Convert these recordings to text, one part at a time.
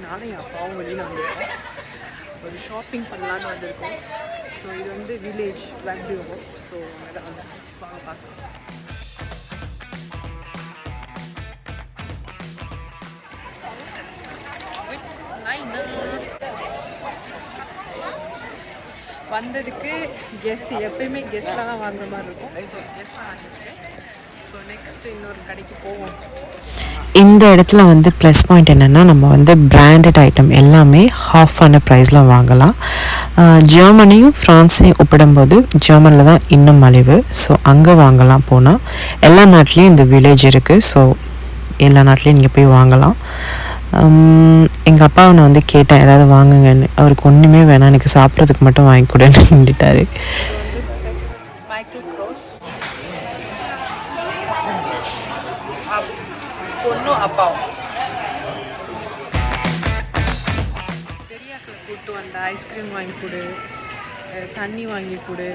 நானும் என் அப்பாவும் வெளியில் வந்திருக்கோம். ஒரு ஷாப்பிங் பண்ணலான்னு வந்திருக்கோம். ஸோ இது வந்து வில்லேஜ் வேக்டியூ. ஸோ அதை வந்து வாங்க பார்க்கலாம். வந்ததுக்கு கெஸ் எப்பயுமே கெஸ்ட்லாம் தான் வாங்குற மாதிரி இருக்கும். ஸோ கெஸ்ட்லாம் வாங்கிட்டு ஸோ நெக்ஸ்ட் இன்னொரு கடைக்கு போவோம். இந்த இடத்துல வந்து ப்ளஸ் பாயிண்ட் என்னென்னா நம்ம வந்து பிராண்டட் ஐட்டம் எல்லாமே ஹாஃபான ப்ரைஸில் வாங்கலாம். ஜெர்மனியும் ஃப்ரான்ஸையும் ஒப்பிடும்போது ஜெர்மனியில் தான் இன்னும் மலிவு. ஸோ அங்கே வாங்கலாம். போனால் எல்லா நாட்டிலையும் இந்த வில்லேஜ் இருக்குது. ஸோ எல்லா நாட்டிலையும் நீங்கள் போய் வாங்கலாம். எங்கள் அப்பாவை நான் வந்து கேட்டேன் ஏதாவது வாங்குங்கன்னு. அவருக்கு ஒன்றுமே வேணாம், எனக்கு சாப்பிட்றதுக்கு மட்டும் வாங்கி கொடுன்னு சொல்லிட்டாரு. பெரியாக்களை கூப்பிட்டு வந்த ஐஸ்கிரீம் வாங்கி கொடு, தண்ணி வாங்கி கொடு.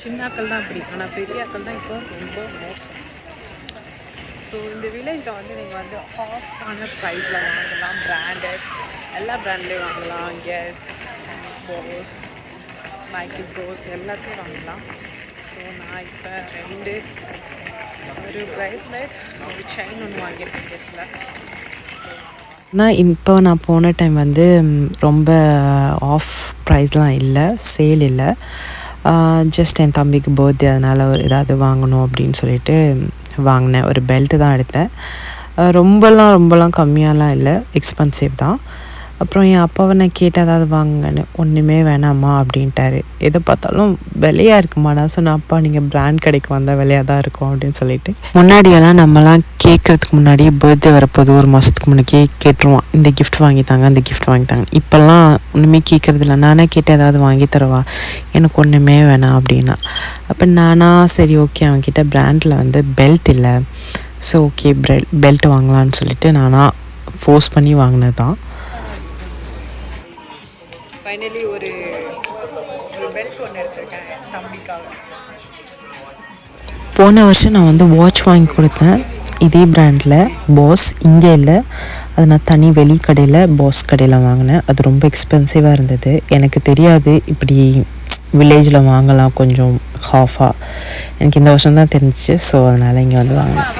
சின்னாக்கள் தான் அப்படி, ஆனால் பெரியாக்கள் தான் இப்போ ரொம்ப மோசம். ஸோ இந்த வில்லேஜில் வந்து நீங்கள் வந்து ஹாஃபான ப்ரைஸில் வாங்கலாம். பிராண்டட் எல்லா பிராண்ட்லேயும் வாங்கலாம். கெஸ், போஸ், மைக்கி ப்ரோஸ் எல்லாத்தையும் வாங்கலாம். ஸோ நான் இப்போ ஒரு ப்ரைஸ்லெட் ஒரு செயின் ஒன்று வாங்கியிருக்கேன் கெஸ்ட்டில். ஆனால் இப்போ நான் போன டைம் வந்து ரொம்ப ஆஃப் ப்ரைஸ்லாம் இல்லை, சேல் இல்லை. ஜஸ்ட் என் தம்பிக்கு பர்த்டே, அதனால் ஒரு ஏதாவது வாங்கணும் அப்படின்னு சொல்லிட்டு வாங்கினேன். ஒரு பெல்ட்டு தான் எடுத்தேன். ரொம்பலாம் கம்மியாலாம் இல்லை, எக்ஸ்பென்சிவ் தான். அப்புறம் என் அப்பாவை நான் கேட்டேன் ஏதாவது வாங்குங்கன்னு. ஒன்றுமே வேணாம்மா அப்படின்ட்டாரு. எதை பார்த்தாலும் விலையாக இருக்குமாடா. சொன்ன அப்பா நீங்கள் பிராண்ட் கடைக்கு வந்தால் விலையாக தான் இருக்கும் அப்படின்னு சொல்லிட்டு. முன்னாடியெல்லாம் நம்மலாம் கேட்குறதுக்கு முன்னாடியே பர்த்டே வரப்போது ஒரு மாதத்துக்கு முன்னாடியே கேட்டுருவோம், இந்த கிஃப்ட் வாங்கித்தாங்க, அந்த கிஃப்ட் வாங்கித்தாங்க. இப்போல்லாம் ஒன்றுமே கேட்குறது இல்லை. நானே கேட்டு ஏதாவது வாங்கி தரவா, எனக்கு ஒன்றுமே வேணாம் அப்படின்னா. அப்போ நானா சரி ஓகே அவன்கிட்ட பிராண்டில் வந்து பெல்ட் இல்லை, ஸோ ஓகே பெல்ட் வாங்கலான்னு சொல்லிட்டு நானாக ஃபோர்ஸ் பண்ணி வாங்கினது தான். ஃபைனலி ஒரு பெல்ட் ஒன்று எடுத்திருக்கேன் தம்பிக்காக. போன வருஷம் நான் வந்து வாட்ச் வாங்கி கொடுத்தேன் இதே பிராண்டில், பாஸ். இங்கே இல்லை, அது நான் தனி வெளி கடையில் பாஸ் கடையில் வாங்கினேன். அது ரொம்ப எக்ஸ்பென்சிவாக இருந்தது. எனக்கு தெரியாது இப்படி வில்லேஜில் வாங்கலாம் கொஞ்சம் ஹாஃபாக. எனக்கு இந்த வருஷம் தான் தெரிஞ்சிச்சு. ஸோ அதனால் இங்கே வந்து வாங்கினேன்.